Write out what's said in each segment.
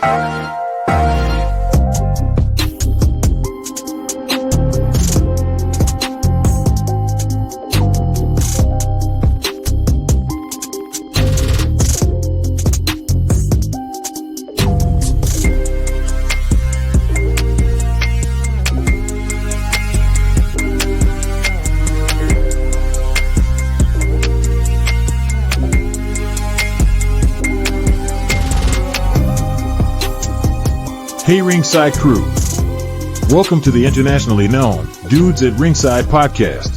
Hey Ringside crew, welcome to the internationally known Dudes at Ringside podcast.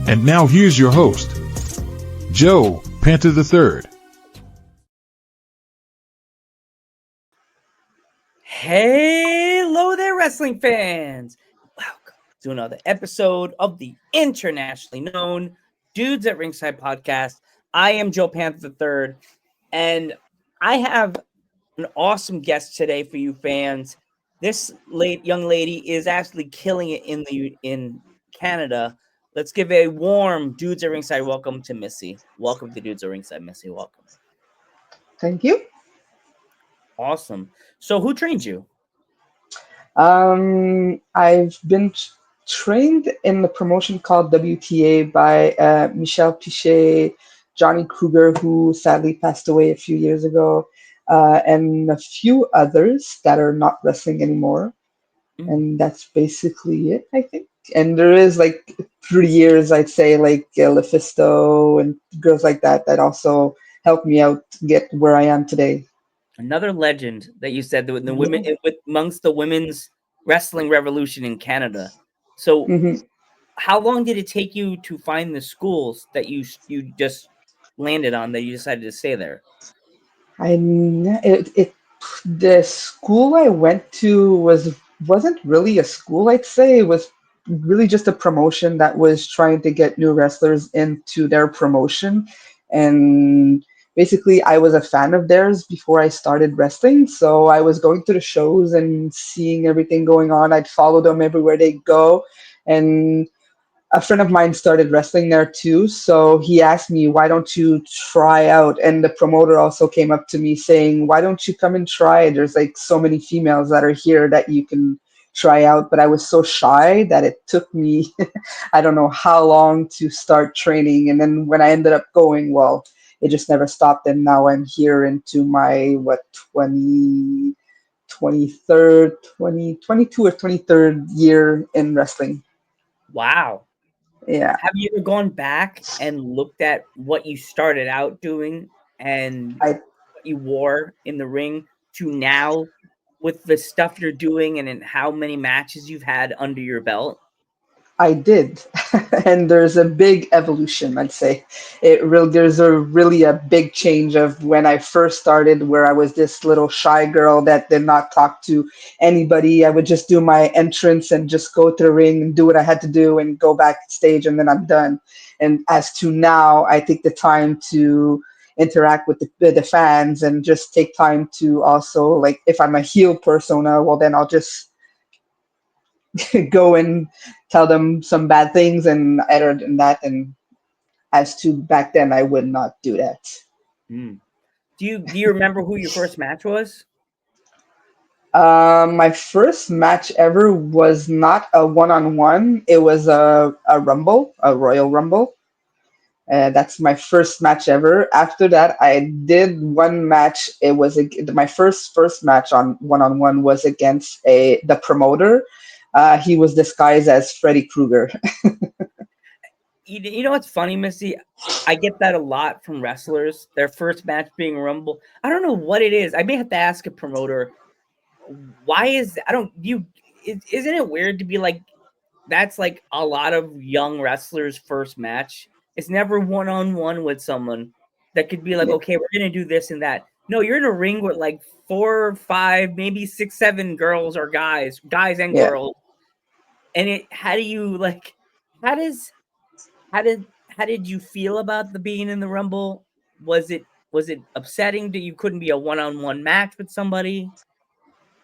And now here's your host, Joe Panther III. Hello there, wrestling fans. Welcome to another episode of the internationally known Dudes at Ringside podcast. I am Joe Panther III, and I have an awesome guest today for you fans. This young lady is actually killing it in Canada. Let's give a warm Dudes at Ringside welcome to Missy. Welcome to Dudes at Ringside, Missy. Welcome. Thank you. Awesome. So who trained you? I've been trained in the promotion called WTA by Michel Pichet, Johnny Kruger, who sadly passed away a few years ago, and a few others that are not wrestling anymore. And that's basically it, I think. And there is like 3 years, I'd say, like Lefisto and girls like that also helped me out to get where I am today. Another legend that you said that the women amongst the women's wrestling revolution in Canada. So, how long did it take you to find the schools that you just landed on that you decided to stay there? The school I went to wasn't really a school, I'd say. It was really just a promotion that was trying to get new wrestlers into their promotion. And basically, I was a fan of theirs before I started wrestling. So I was going to the shows and seeing everything going on. I'd follow them everywhere they go. And a friend of mine started wrestling there too. So he asked me, why don't you try out? And the promoter also came up to me saying, why don't you come and try? There's like so many females that are here that you can try out. But I was so shy that it took me, I don't know how long to start training. And then when I ended up going, well, it just never stopped. And now I'm here into my, 22 or 23rd year in wrestling. Wow. Yeah. Have you ever gone back and looked at what you started out doing and what you wore in the ring to now with the stuff you're doing and how many matches you've had under your belt? I did. And there's a big evolution, I'd say. There's really a big change of when I first started, where I was this little shy girl that did not talk to anybody. I would just do my entrance and just go to the ring and do what I had to do and go backstage, and then I'm done. And as to now, I take the time to interact with the fans and just take time to also, like, if I'm a heel persona, well, then I'll just go and tell them some bad things and other than that. And as to back then, I would not do that. Do you remember who your first match was? My first match ever was not a one-on-one. It was a rumble, a Royal Rumble. That's my first match ever. After that, I did one match. It was my first match on one-on-one was against the promoter. He was disguised as Freddy Krueger. You know what's funny, Missy? I get that a lot from wrestlers. Their first match being a Rumble. I don't know what it is. I may have to ask a promoter. Why is isn't it weird to be like, that's like a lot of young wrestlers' first match? It's never one-on-one with someone that could be like, okay, we're going to do this and that. No, you're in a ring with like 4 or 5, maybe 6, 7 girls or guys and girls. And how did you feel about the being in the Rumble? Was it upsetting that you couldn't be a one-on-one match with somebody?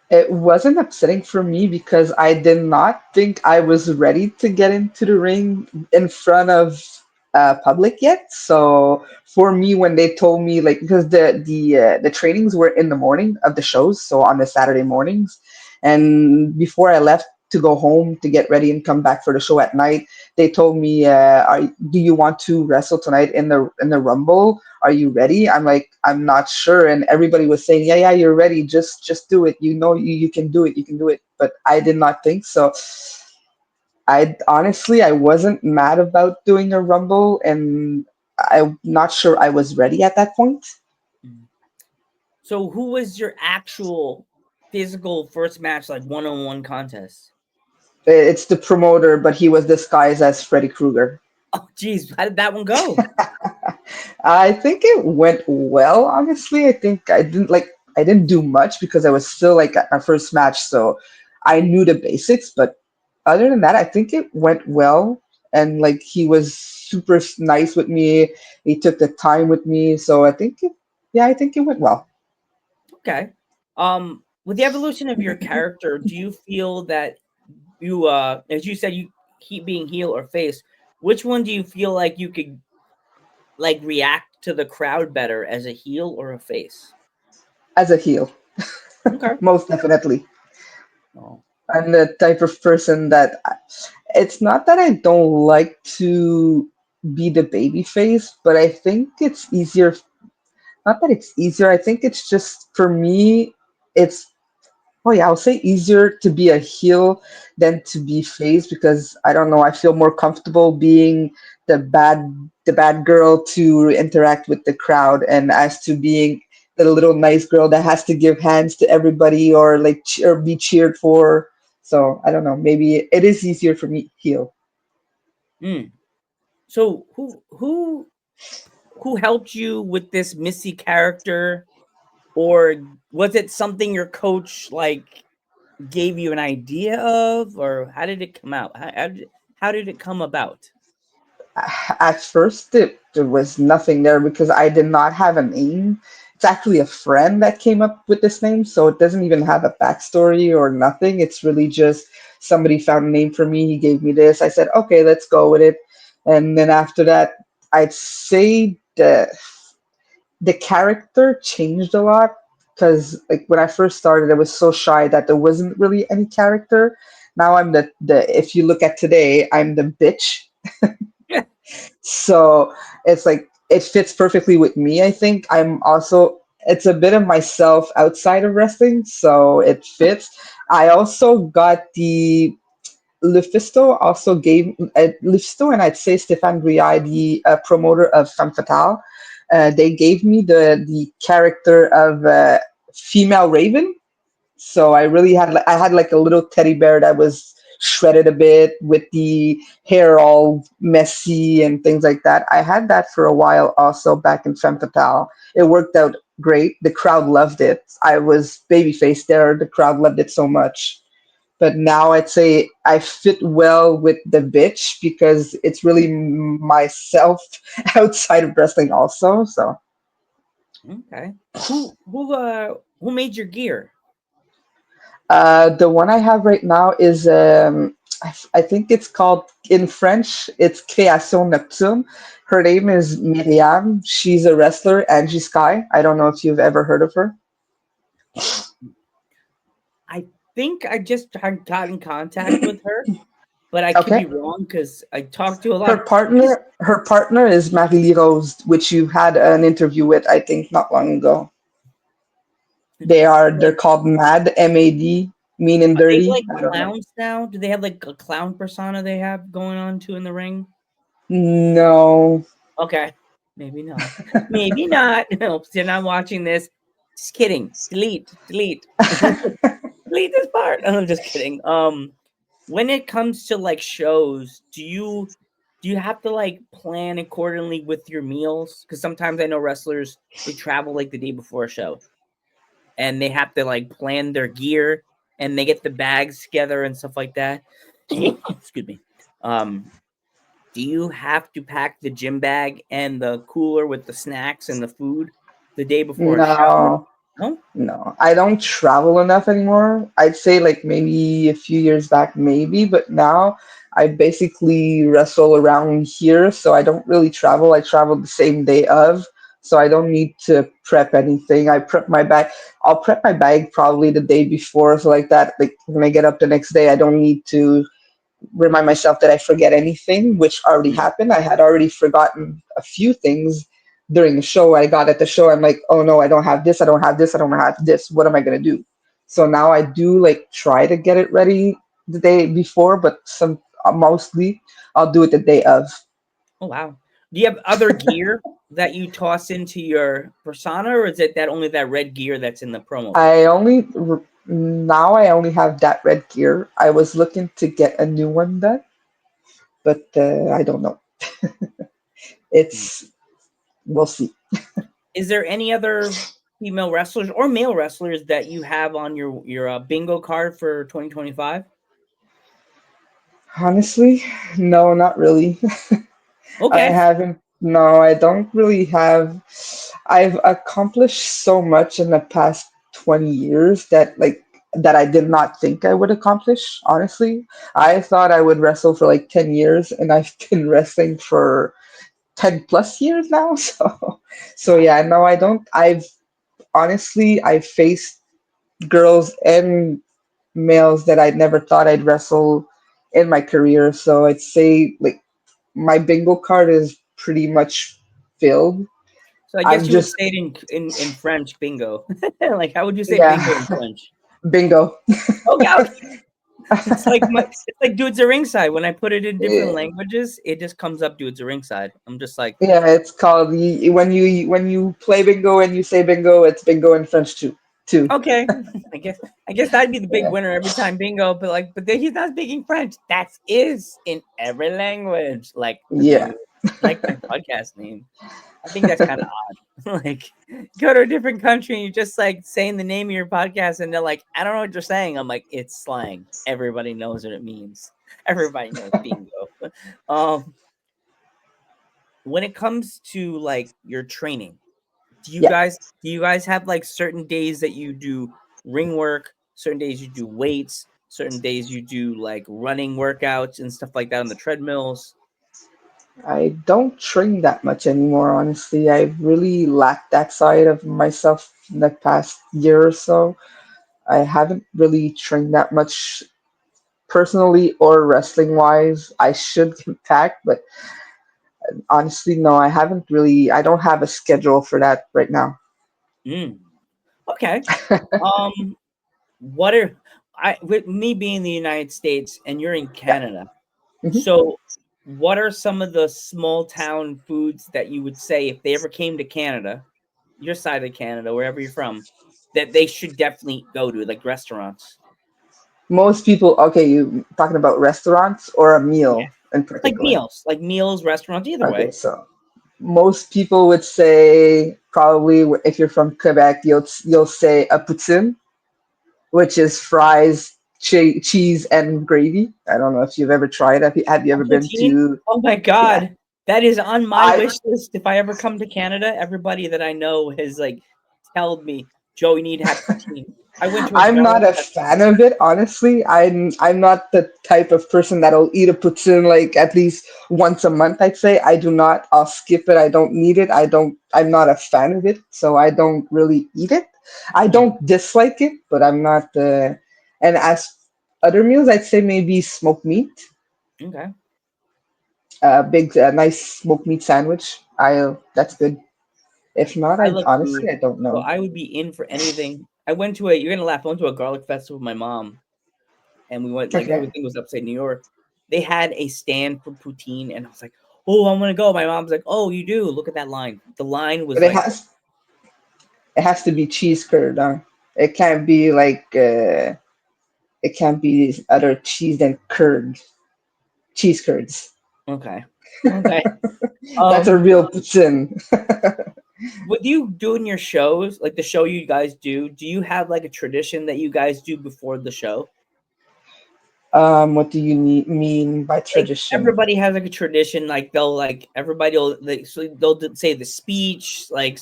It wasn't upsetting for me because I did not think I was ready to get into the ring in front of public yet. So for me, when they told me, like, because the trainings were in the morning of the shows, so on the Saturday mornings, and before I left to go home to get ready and come back for the show at night, they told me, "Do you want to wrestle tonight in the Rumble? Are you ready?" I'm like, "I'm not sure," and everybody was saying, "Yeah, yeah, you're ready. Just do it. You know, you can do it. You can do it." But I did not think so. I honestly, I wasn't mad about doing a rumble, and I'm not sure I was ready at that point. Mm. So who was your actual physical first match, like one-on-one contest? It's the promoter, but he was disguised as Freddy Krueger. Oh, geez, how did that one go? I think it went well. Honestly, I didn't do much because I was still like at my first match, so I knew the basics. But other than that, I think it went well, and like he was super nice with me. He took the time with me, so yeah, I think it went well. Okay. With the evolution of your character, do you feel that you, as you said, you keep being heel or face? Which one do you feel like you could like react to the crowd better, as a heel or a face? As a heel, Okay. most definitely. Oh. I'm the type of person that it's not that I don't like to be the baby face, but I think it's easier. Not that it's easier. I think it's just for me. It's Oh yeah, I'll say easier to be a heel than to be face because I don't know, I feel more comfortable being the bad girl to interact with the crowd and as to being the little nice girl that has to give hands to everybody or like or be cheered for. So I don't know, maybe it is easier for me heel. Mm. So who helped you with this Missy character, or was it something your coach like gave you an idea of, or how did it come out? How did it come about? At first there was nothing there because I did not have a name. It's actually a friend that came up with this name, so it doesn't even have a backstory or nothing. It's really just somebody found a name for me. He gave me this. I said, okay, let's go with it. And then after that, I'd say the character changed a lot because like when I first started, I was so shy that there wasn't really any character. Now I'm the if you look at today, I'm the bitch. So it's like it fits perfectly with me. I think I'm also it's a bit of myself outside of wrestling, so it fits. I also got the Lufisto also gave Lufisto and I'd say Stéphane Briard, the promoter of Femme Fatale. They gave me the character of female Raven, so I had like a little teddy bear that was shredded a bit with the hair all messy and things like that. I had that for a while also back in Femme Fatale. It worked out great. The crowd loved it. I was babyface there. The crowd loved it so much. But now I'd say I fit well with the bitch because it's really myself outside of wrestling also. So Okay. Who made your gear? The one I have right now is I think it's called in French. It's Création Nocturne. Her name is Myriam. She's a wrestler, Angie Sky. I don't know if you've ever heard of her. I think I just got in contact with her, but I could be Okay. wrong because I talked to a Her lot. She's partner is Marie Rose, which you had an interview with, I think, not long ago. They're like, called Mad, MAD, mean and are they dirty. like I don't know. clowns now? Do they have like a clown persona they have going on too in the ring? No. Okay, maybe not. Maybe not. No, they're not watching this. Just kidding. Delete. Delete. Delete this part. I'm just kidding. When it comes to like shows, do you have to like plan accordingly with your meals? Because sometimes I know wrestlers, they travel like the day before a show and they have to like plan their gear and they get the bags together and stuff like that. Excuse me. Um, do you have to pack the gym bag and the cooler with the snacks and the food the day before a show? No. No? No, I don't travel enough anymore. I'd say like maybe a few years back, maybe, but now I basically wrestle around here, so I don't really travel. I travel the same day of, so I don't need to prep anything. I prep my bag. I'll prep my bag probably the day before, so like that. Like when I get up the next day, I don't need to remind myself that I forget anything, which already Mm. happened. I had already forgotten a few things during the show. I got at the show, I'm like, oh no, I don't have this, I don't have this, I don't have this. What am I gonna do? So now I do like try to get it ready the day before, but some mostly I'll do it the day of. Oh wow. Do you have other gear that you toss into your persona, or is it that only that red gear that's in the promo I picture? only now I only have that red gear. I was looking to get a new one done, but I don't know. Hmm. It's we'll see. Is there any other female wrestlers or male wrestlers that you have on your bingo card for 2025? Honestly, no, not really. I Okay. haven't. No, I don't really have. I've accomplished so much in the past 20 years that I did not think I would accomplish, honestly. I thought I would wrestle for like 10 years and I've been wrestling for 10 plus years now. So Wow. yeah, no, I don't. I've faced girls and males that I never thought I'd wrestle in my career. So I'd say like my bingo card is pretty much filled. So I guess I'm you would just say it in French, bingo. Like how would you say bingo in yeah, French? bingo. Okay, okay. It's like dudes are ringside. When I put it in different languages, it just comes up dudes are ringside. I'm just like, Yeah, it's called when you play bingo and you say bingo, it's bingo in French too. Too. okay. I guess that'd be the big Yeah. winner every time bingo, but then he's not speaking French. That is in every language, like the Yeah. dude, like my podcast name. I think that's kind of odd. Like, go to a different country and you're just like saying the name of your podcast, and they're like, I don't know what you're saying. I'm like, it's slang. Everybody knows what it means. Everybody knows bingo. Um, when it comes to like your training, do you Yeah. guys do you guys have like certain days that you do ring work, certain days you do weights, certain days you do like running workouts and stuff like that on the treadmills? I don't train that much anymore, honestly. I really lacked that side of myself in the past year or so. I haven't really trained that much personally or wrestling wise. I should get back, but honestly, no, I haven't really. I don't have a schedule for that right now. Mm, okay. Um, what are I with me being in the United States and you're in Yeah. Canada? Mhm. So, what are some of the small town foods that you would say if they ever came to Canada, your side of Canada, wherever you're from, that they should definitely go to, like restaurants? Most people, okay, you talking about restaurants or a Yeah, meal in particular? like meals, restaurants, either Okay, way. so most people would say probably if you're from Quebec, you'll say a poutine, which is fries, cheese, and gravy. I don't know if you've ever tried. Have you A ever been poutine? to? Oh my Yeah, god. That is on my I wish list. If I ever come to Canada, everybody that I know has like told me, Joe, you need to have poutine. I went to a I'm not garlic a festival. fan of it, honestly. I'm not the type of person that'll eat a poutine like at least once a month, I'd say. I do not. I'll skip it. I don't need it. I'm not a fan of it, so I don't really eat it. I Mm, don't dislike it, but I'm not and as other meals, I'd say maybe smoked meat. okay. A big nice smoked meat sandwich. I That's good. If not, I I love honestly food, I don't so know. I would be in for anything. I went to a you're gonna laugh, I went to a garlic festival with my mom, and we went like Okay. everything was upstate New York. They had a stand for poutine, and I was like, "Oh, I want to go." My mom's like, "Oh, you do? Look at that line." The line was But like, it has to be cheese curd, huh? It can't be like it can't be other cheese than curd. Cheese curds. okay, okay. That's a Um, real poutine. with you doing your shows, like the show you guys do you have like a tradition that you guys do before the show? What do you mean by Like tradition? everybody has like a tradition, like they'll like everybody will like so say the speech, like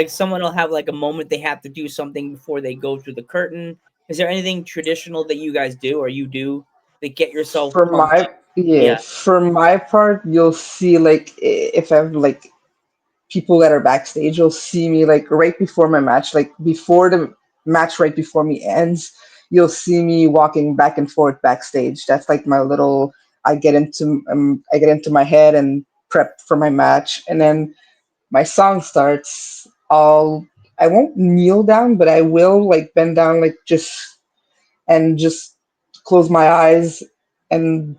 someone will have like a moment they have to do something before they go through the curtain. Is there anything traditional that you guys do or you do that get yourself For my pumped? Yeah, Yeah. for my part, you'll see like if I have like people that are backstage, you'll see me like right before my match, like before the match, right before me ends, you'll see me walking back and forth backstage. That's like my little. I get into my head and prep for my match, and then my song starts. I won't kneel down, but I will like bend down, like just close my eyes and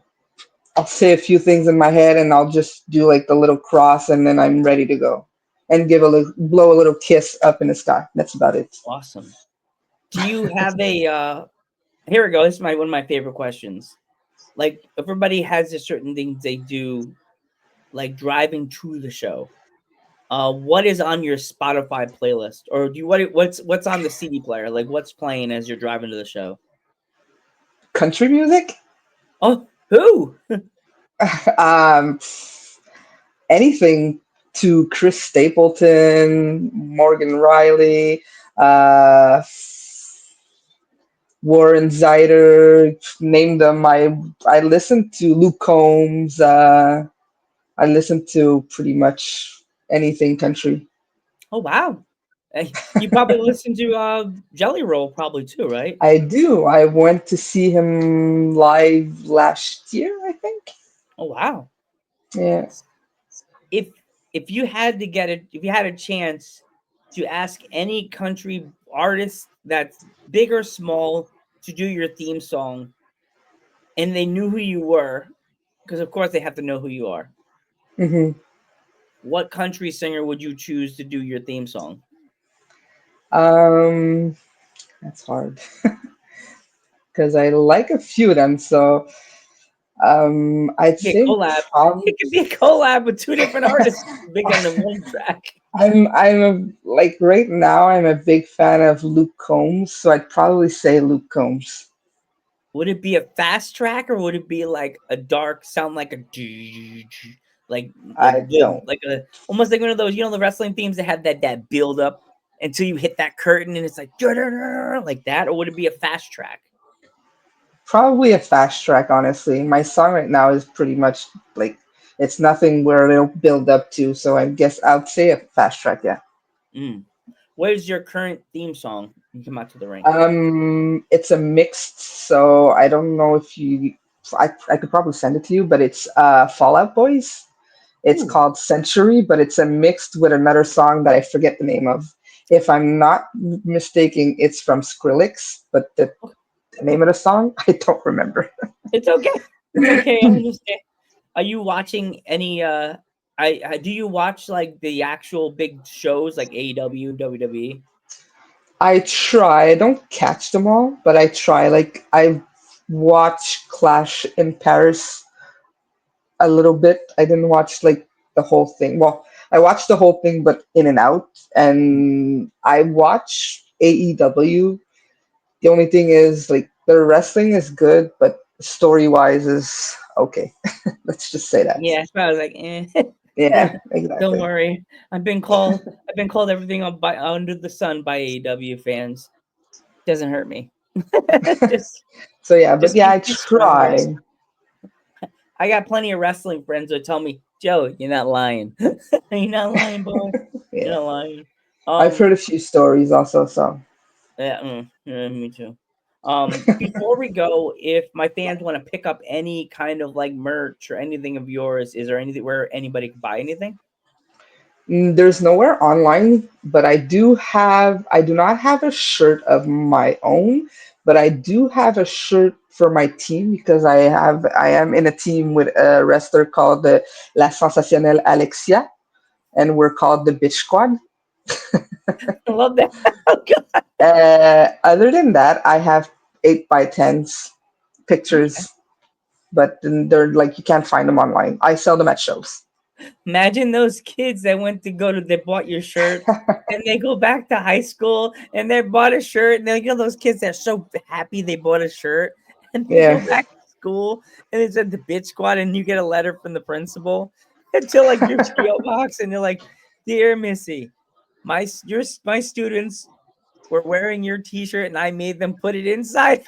I'll say a few things in my head and I'll just do like the little cross and then I'm ready to go. And blow a little kiss up in the sky. That's about it. Awesome. Do you have a here we go. This is one of my favorite questions. Like everybody has a certain things they do, like driving to the show. What is on your Spotify playlist, or do you what's on the CD player? Like what's playing as you're driving to the show? Country music? Oh, who? um, anything to Chris Stapleton, Morgan Riley, uh, Warren Zider, name them. I listen to Luke Combs. I listen to pretty much anything country. Oh wow, you probably listen to Jelly Roll probably too, right? I do. I went to see him live last year, I think. Oh wow. Yeah. If if you had to get it, if you had a chance to ask any country artist that's big or small to do your theme song, and they knew who you were, because of course they have to know who you are. hmm What country singer would you choose to do your theme song? Um, that's hard because I like a few of them. So I'd Be a say collab. probably It could be a collab with two different artists big on the one track. like right now I'm a big fan of Luke Combs, so I'd probably say Luke Combs. Would it be a fast track or would it be like a dark sound like a like I good don't like a almost like one of those, the wrestling themes that have that build up until you hit that curtain and it's like like that, or would it be a fast track? Probably a fast track, honestly. My song right now is pretty much like it's nothing where it'll build up to, so I guess I'd say a fast track, yeah. Mm. What is your current theme song? You come out to the ring. It's a mixed, so I don't know if I could probably send it to you, but it's Fallout Boys. It's Ooh, called Century, but it's a mixed with another song that I forget the name of. If I'm not mistaken, it's from Skrillex, but the name of the song I don't remember. it's okay. It's okay. I understand. Are you watching any I do you watch like the actual big shows like AEW, WWE? I try. I don't catch them all, but I try. Like I watch Clash in Paris a little bit. I didn't watch like the whole thing. Well, I watched the whole thing, but in and out. And I watch AEW. The only thing is like their wrestling is good, but story wise is okay. Let's just say that. Yeah, so I was like, Yeah, don't exactly. worry. I've been called everything by under the sun by AEW fans. Doesn't hurt me. just So yeah, but just yeah, makes I me stronger. try. I got plenty of wrestling friends who tell me, Joe, you're not lying. You're not lying, boy. You're Yeah, not lying. I've heard a few stories also. So Yeah, yeah, me too. Before we go, if my fans want to pick up any kind of like merch or anything of yours, is there anything where anybody can buy anything? There's nowhere online, but I do not have a shirt of my own, but I do have a shirt for my team because I am in a team with a wrestler called the La Sensationnelle Alexia, and we're called the Bitch Squad. I love that. Oh, God. Other than that, I have 8x10s Okay. pictures, but they're like you can't find them online. I sell them at shows. Imagine those kids that went to they bought your shirt and they go back to high school and they bought a shirt and those kids that are so happy they bought a shirt and they go Yeah. back to school and it's at the bitch squad and you get a letter from the principal until like your PO box and you're like, dear Missy, my students were wearing your t-shirt and I made them put it inside.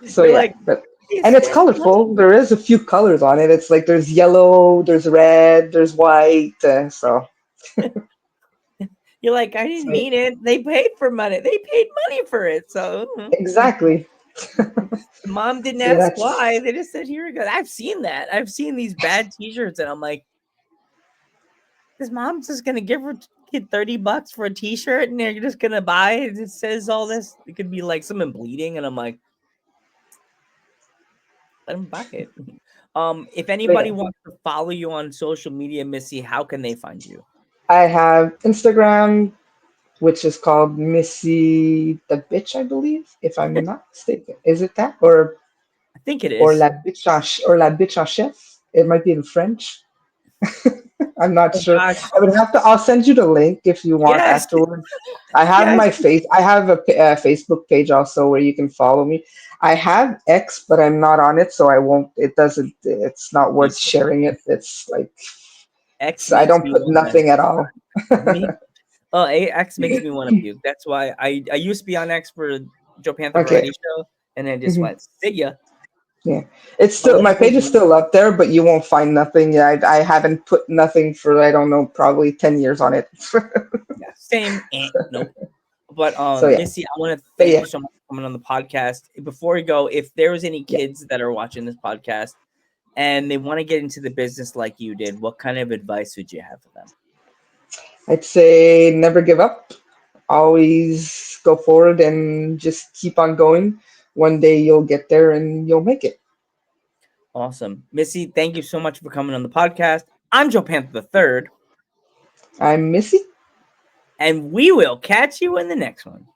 So You're yeah, like, but And it's colorful. There is a few colors on it. It's like there's yellow, there's red, there's white. So You're like, I didn't need it. They paid for money. They paid money for it. So exactly. the mom didn't Yeah, ask why. They just said, here we go. I've seen that. I've seen these bad t-shirts, and I'm like, his mom's just gonna give her kid $30 for a t-shirt, and they're just gonna buy it. It says all this. It could be like someone bleeding, and I'm like, let them buy it. If anybody wants to follow you on social media, Missy, how can they find you? I have Instagram, which is called Missy the Bitch, I believe, if I'm not mistaken. Is it that? I think it Or is. La Bitch or La Bitch en Chef? It might be in French. I'm not Oh sure. gosh. I would have to. I'll send you the link if you want Yes. afterwards. I have Yes. my face. I have a Facebook page also where you can follow me. I have X, but I'm not on it, so I won't. It doesn't. It's not worth sharing it. It's like X I makes don't me put want nothing at all. me. X makes me want to puke. That's why I used to be on X for Joe Panther Okay. Variety Show, and then just Mhm. went, see ya. Yeah, it's I'll still let my it go. page is still up there, but you won't find nothing. Yeah, I haven't put nothing for I don't know, probably 10 years on it. Yeah, same. Nope. But So yeah, Missy, I want to but thank yeah, you so much for coming on the podcast. Before we go, if there was any yeah. kids that are watching this podcast and they want to get into the business like you did, what kind of advice would you have for them? I'd say never give up. Always go forward and just keep on going. One day you'll get there and you'll make it. Awesome. Missy, thank you so much for coming on the podcast. I'm Joe Panther the Third, I'm Missy. and we will catch you in the next one.